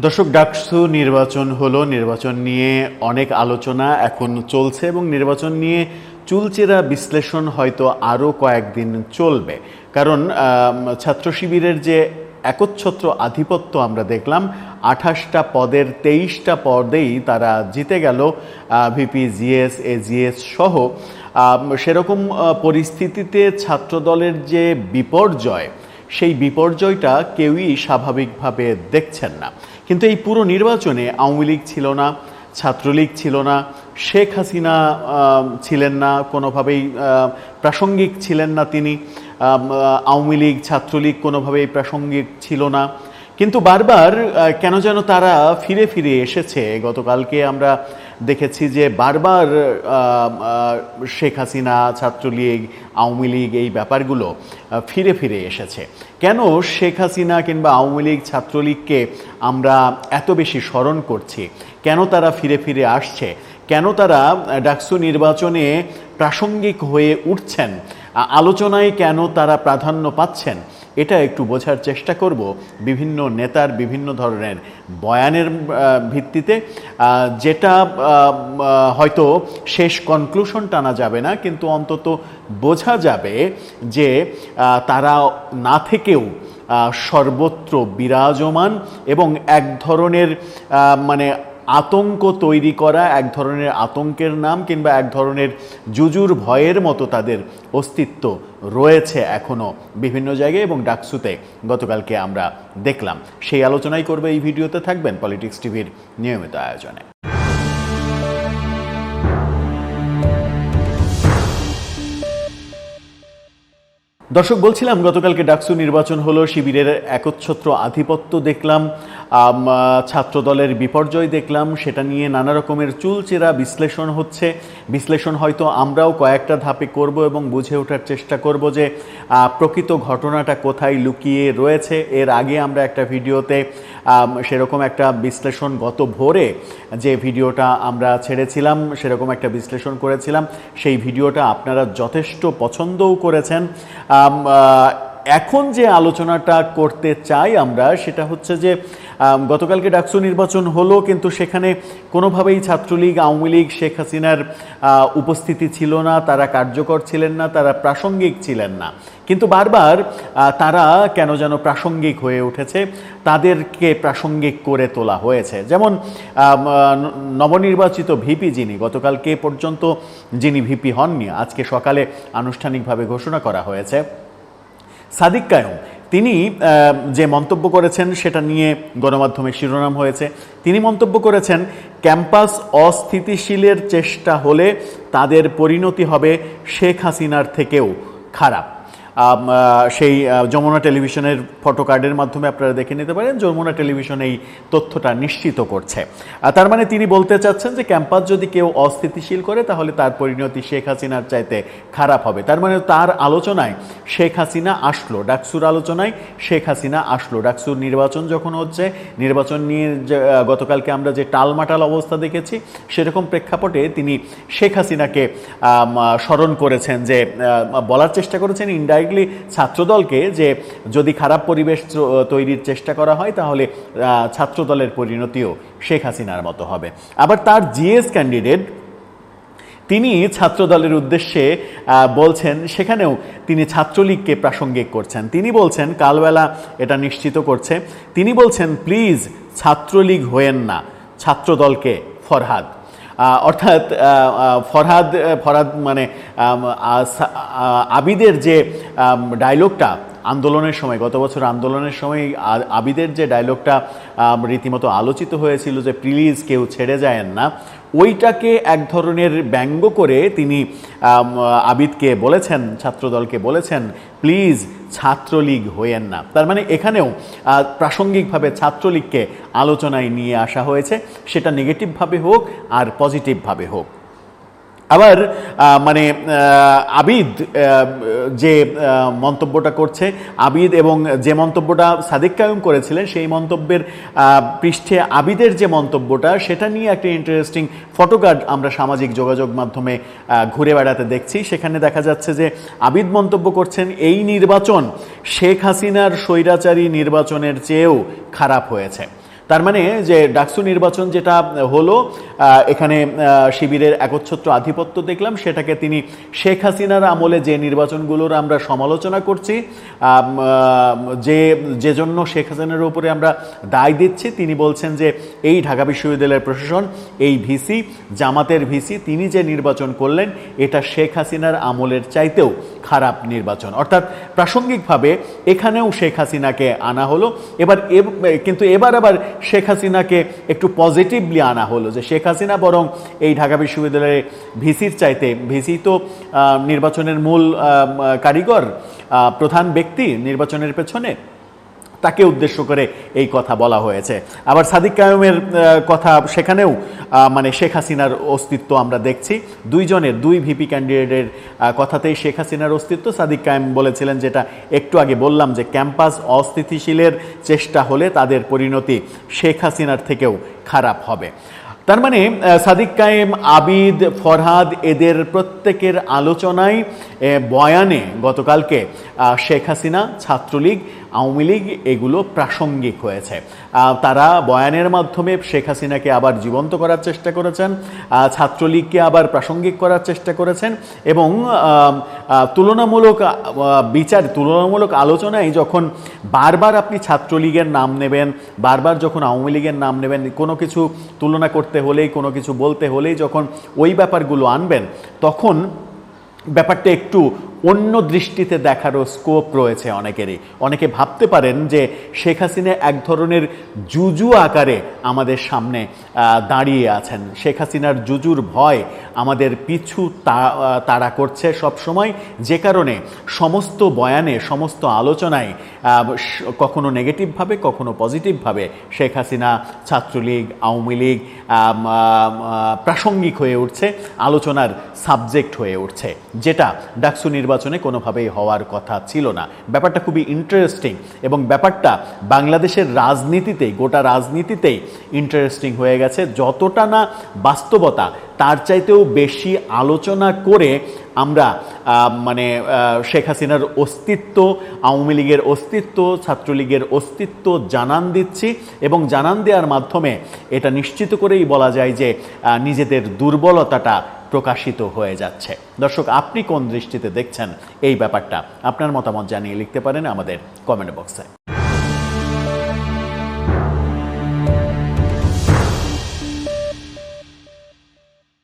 দর্শক, ডাকসু নির্বাচন হলো। নির্বাচন নিয়ে অনেক আলোচনা এখন চলছে এবং নির্বাচন নিয়ে চুলচেরা বিশ্লেষণ হয়তো আরও কয়েকদিন চলবে। কারণ ছাত্র শিবিরের যে একচ্ছত্র আধিপত্য আমরা দেখলাম, 28টা পদের 23টা পদেই তারা জিতে গেল, ভিপি, জিএস, এজিএস সহ। সেরকম পরিস্থিতিতে ছাত্রদলের যে বিপর্যয়, সেই বিপর্যয়টা কেউই স্বাভাবিকভাবে দেখছেন না। কিন্তু এই পুরো নির্বাচনে আওয়ামী লীগ ছিল না, ছাত্রলীগ ছিল না, শেখ হাসিনা ছিলেন না, কোনোভাবেই প্রাসঙ্গিক ছিলেন না তিনি। আওয়ামী লীগ, ছাত্রলীগ কোনোভাবেই প্রাসঙ্গিক ছিল না। কিন্তু বারবার কেন যেন তারা ফিরে ফিরে এসেছে। গতকালকে আমরা দেখেছি যে বারবার শেখ হাসিনা, ছাত্রলীগ, আওয়ামী লীগ এই ব্যাপারগুলো ফিরে ফিরে এসেছে। কেন শেখ হাসিনা কিংবা আওয়ামী লীগ, ছাত্রলীগকে আমরা এত বেশি স্মরণ করছি? কেন তারা ফিরে ফিরে আসছে? কেন তারা ডাকসু নির্বাচনে প্রাসঙ্গিক হয়ে উঠছেন? আলোচনায় কেন তারা প্রাধান্য পাচ্ছেন? এটা একটু বোঝার চেষ্টা করব বিভিন্ন নেতার বিভিন্ন ধরনের বয়ানের ভিত্তিতে, যেটা হয়তো শেষ কনক্লুশন টানা যাবে না, কিন্তু অন্তত বোঝা যাবে যে তারা না থেকেও সর্বত্র বিরাজমান এবং এক ধরনের মানে আতঙ্ক তৈরি করা, এক ধরনের আতঙ্কের নাম কিংবা এক ধরনের জুজুর ভয়ের মতো তাদের অস্তিত্ব রয়েছে এখনও বিভিন্ন জায়গায় এবং ডাকসুতে গতকালকে আমরা দেখলাম। সেই আলোচনাই করবে এই ভিডিওতে, থাকবেন পলিটিক্স টিভির নিয়মিত আয়োজনে। দর্শক, বলছিলাম গতকালকে ডাকসু নির্বাচন হলো, শিবিরের একচ্ছত্র আধিপত্য দেখলাম, ছাত্রদলের বিপর্যয় দেখলাম, সেটা নিয়ে নানা রকমের চুলচেরা বিশ্লেষণ হচ্ছে। বিশ্লেষণ হয়তো আমরাও কয়েকটা ধাপে করব এবং বুঝে ওঠার চেষ্টা করব যে প্রকৃত ঘটনাটা কোথায় লুকিয়ে রয়েছে। এর আগে আমরা একটা ভিডিওতে সেরকম একটা বিশ্লেষণ, গত ভোরে যে ভিডিওটা আমরা ছেড়েছিলাম সেরকম একটা বিশ্লেষণ করেছিলাম। সেই ভিডিওটা আপনারা যথেষ্ট পছন্দও করেছেন। এখন যে আলোচনাটা করতে চাই আমরা, সেটা হচ্ছে যে গতকালকে ডাকসু নির্বাচন হলো, কিন্তু সেখানে কোনোভাবেই ছাত্রলীগ, আওয়ামী লীগ, শেখ হাসিনার উপস্থিতি ছিল না, তারা কার্যকর ছিলেন না, তারা প্রাসঙ্গিক ছিলেন না। কিন্তু বারবার তারা কেন যেন প্রাসঙ্গিক হয়ে উঠেছে, তাদেরকে প্রাসঙ্গিক করে তোলা হয়েছে। যেমন নবনির্বাচিত ভিপি, যিনি গতকালকে পর্যন্ত যিনি ভিপি হননি, আজকে সকালে আনুষ্ঠানিকভাবে ঘোষণা করা হয়েছে, সাদিক কায়ুম, তিনি যে মন্তব্য করেছেন সেটা নিয়ে গণমাধ্যমে শিরোনাম হয়েছে। তিনি মন্তব্য করেছেন, ক্যাম্পাস অস্থিতিশীলের চেষ্টা হলে তাদের পরিণতি হবে শেখ হাসিনার থেকেও খারাপ। সেই যমুনা টেলিভিশনের ফটোকার্ডের মাধ্যমে আপনারা দেখে নিতে পারেন। যমুনা টেলিভিশন এই তথ্যটা নিশ্চিত করছে। তার মানে তিনি বলতে চাচ্ছেন যে ক্যাম্পাস যদি কেউ অস্থিতিশীল করে তাহলে তার পরিণতি শেখ হাসিনার চাইতে খারাপ হবে। তার মানে তার আলোচনায় শেখ হাসিনা আসলো, ডাকসুর আলোচনায় শেখ হাসিনা আসলো। ডাকসুর নির্বাচন যখন হচ্ছে, নির্বাচন নিয়ে গতকালকে আমরা যে টালমাটাল অবস্থা দেখেছি, সেরকম প্রেক্ষাপটে তিনি শেখ হাসিনাকে স্মরণ করেছেন, যে বলার চেষ্টা করেছেন ইনডাইরেক্টলি ছাত্রদলকে, যে যদি খারাপ পরিবেশ তৈরির চেষ্টা করা হয় তাহলে ছাত্রদলের পরিণতিও শেখ হাসিনার মতো হবে। আবার তার জিএস ক্যান্ডিডেট, তিনি ছাত্রদলের উদ্দেশ্যে বলছেন, সেখানেও তিনি ছাত্রলীগকে প্রাসঙ্গিক করছেন। তিনি বলছেন, কালবেলা এটা নিশ্চিত করছে, তিনি বলছেন, প্লিজ ছাত্রলীগ হয়েন না, ছাত্রদলকে ফরহাদ। অর্থাৎ ফরহাদ মানে আবিদের যে ডায়লগটা আন্দোলনের সময়, গত বছর আন্দোলনের সময় আবিদের যে ডায়লগটা রীতিমতো আলোচিত হয়েছিল, যে প্লিজ কেউ ছেড়ে যায়েন না, ওইটাকে এক ধরনের ব্যঙ্গ করে তিনি আবিদকে বলেছেন, ছাত্রদলকে বলেছেন, প্লিজ ছাত্রলীগ হয়েন না। তার মানে এখানেও প্রাসঙ্গিকভাবে ছাত্রলীগকে আলোচনায় নিয়ে আসা হয়েছে, সেটা নেগেটিভভাবে হোক আর পজিটিভভাবে হোক। আবার মানে আবিদ যে মন্তব্যটা করছে, আবিদ এবং যে মন্তব্যটা সাদিক কায়ুম করেছিলেন, সেই মন্তব্যের পৃষ্ঠে আবিদের যে মন্তব্যটা, সেটা নিয়ে একটা ইন্টারেস্টিং ফটোকার্ড আমরা সামাজিক যোগাযোগ মাধ্যমে ঘুরে বেড়াতে দেখছি। সেখানে দেখা যাচ্ছে যে আবিদ মন্তব্য করছেন, এই নির্বাচন শেখ হাসিনার স্বৈরাচারী নির্বাচনের চেয়েও খারাপ হয়েছে। তার মানে যে ডাকসু নির্বাচন যেটা হলো, এখানে শিবিরের একচ্ছত্র আধিপত্য দেখলাম, সেটাকে তিনি শেখ হাসিনার আমলে যে নির্বাচনগুলোর আমরা সমালোচনা করছি, যে জন্য শেখ হাসিনার উপরে আমরা দায় দিচ্ছি, তিনি বলছেন যে এই ঢাকা বিশ্ববিদ্যালয়ের প্রশাসন, এই ভিসি, জামাতের ভিসি, তিনি যে নির্বাচন করলেন এটা শেখ হাসিনার আমলের চাইতেও খারাপ নির্বাচন। অর্থাৎ প্রাসঙ্গিকভাবে এখানেও শেখ হাসিনাকে আনা হলো। কিন্তু এবার আবার শেখ হাসিনাকে একটু পজিটিভলি আনা হলো, যে শেখ হাসিনা বরং এই ঢাকা বিশ্ববিদ্যালয়ে ভিসির চাইতে, ভিসি তো নির্বাচনের মূল কারিগর, প্রধান ব্যক্তি নির্বাচনের পেছনে, তাকে উদ্দেশ্য করে এই কথা বলা হয়েছে। আবার সাদিক কায়েমের কথা, সেখানেও মানে শেখ হাসিনার অস্তিত্ব আমরা দেখছি। দুই ভিপি ক্যান্ডিডেটের কথাতেই শেখ হাসিনার অস্তিত্ব। সাদিক কায়েম বলেছিলেন, যেটা একটু আগে বললাম, যে ক্যাম্পাস অস্থিতিশীলের চেষ্টা হলে তাদের পরিণতি শেখ হাসিনার থেকেও খারাপ হবে। তার মানে সাদিক কায়েম, আবিদ, ফরহাদ, এদের প্রত্যেকের আলোচনায়, বয়ানে গতকালকে শেখ হাসিনা, ছাত্রলীগ, আওয়ামী লীগ এগুলো প্রাসঙ্গিক হয়েছে। তারা বয়ানের মাধ্যমে শেখ হাসিনাকে আবার জীবন্ত করার চেষ্টা করেছেন, ছাত্রলীগকে আবার প্রাসঙ্গিক করার চেষ্টা করেছেন, এবং তুলনামূলক আলোচনায় যখন বারবার আপনি ছাত্রলীগের নাম নেবেন, বারবার যখন আওয়ামী লীগের নাম নেবেন, কোনো কিছু তুলনা করতে হলেই, কোনো কিছু বলতে হলেই যখন ওই ব্যাপারগুলো আনবেন, তখন ব্যাপারটা একটু অন্য দৃষ্টিতে দেখারও স্কোপ রয়েছে অনেকেরই। অনেকে ভাবতে পারেন যে শেখ হাসিনা এক ধরনের জুজু আকারে আমাদের সামনে দাঁড়িয়ে আছেন। শেখ হাসিনার জুজুর ভয় আমাদের পিছু তাড়া করছে সব সময়, যে কারণে সমস্ত বয়ানে, সমস্ত আলোচনায় কখনো নেগেটিভভাবে, কখনো পজিটিভভাবে শেখ হাসিনা, ছাত্রলীগ, আওয়ামী লীগ প্রাসঙ্গিক হয়ে উঠছে, আলোচনার সাবজেক্ট হয়ে উঠছে, যেটা ডাকসু নির্বাচনে কোনোভাবেই হওয়ার কথা ছিল না। ব্যাপারটা খুবই ইন্টারেস্টিং, এবং ব্যাপারটা বাংলাদেশের রাজনীতিতেই, গোটা রাজনীতিতেই ইন্টারেস্টিং হয়ে গেছে। যতটা না বাস্তবতা, তার চাইতেও বেশি আলোচনা করে আমরা মানে শেখ হাসিনার অস্তিত্ব, আওয়ামী লীগের অস্তিত্ব, ছাত্রলীগের অস্তিত্ব জানান দিচ্ছি, এবং জানান দেওয়ার মাধ্যমে এটা নিশ্চিত করেই বলা যায় যে নিজেদের দুর্বলতাটা প্রকাশিত হয়ে যাচ্ছে। দর্শক, আপনি কোন দৃষ্টিতে দেখছেন এই ব্যাপারটা? আপনার মতামত জানিয়ে লিখতে পারেন আমাদের কমেন্ট বক্সে।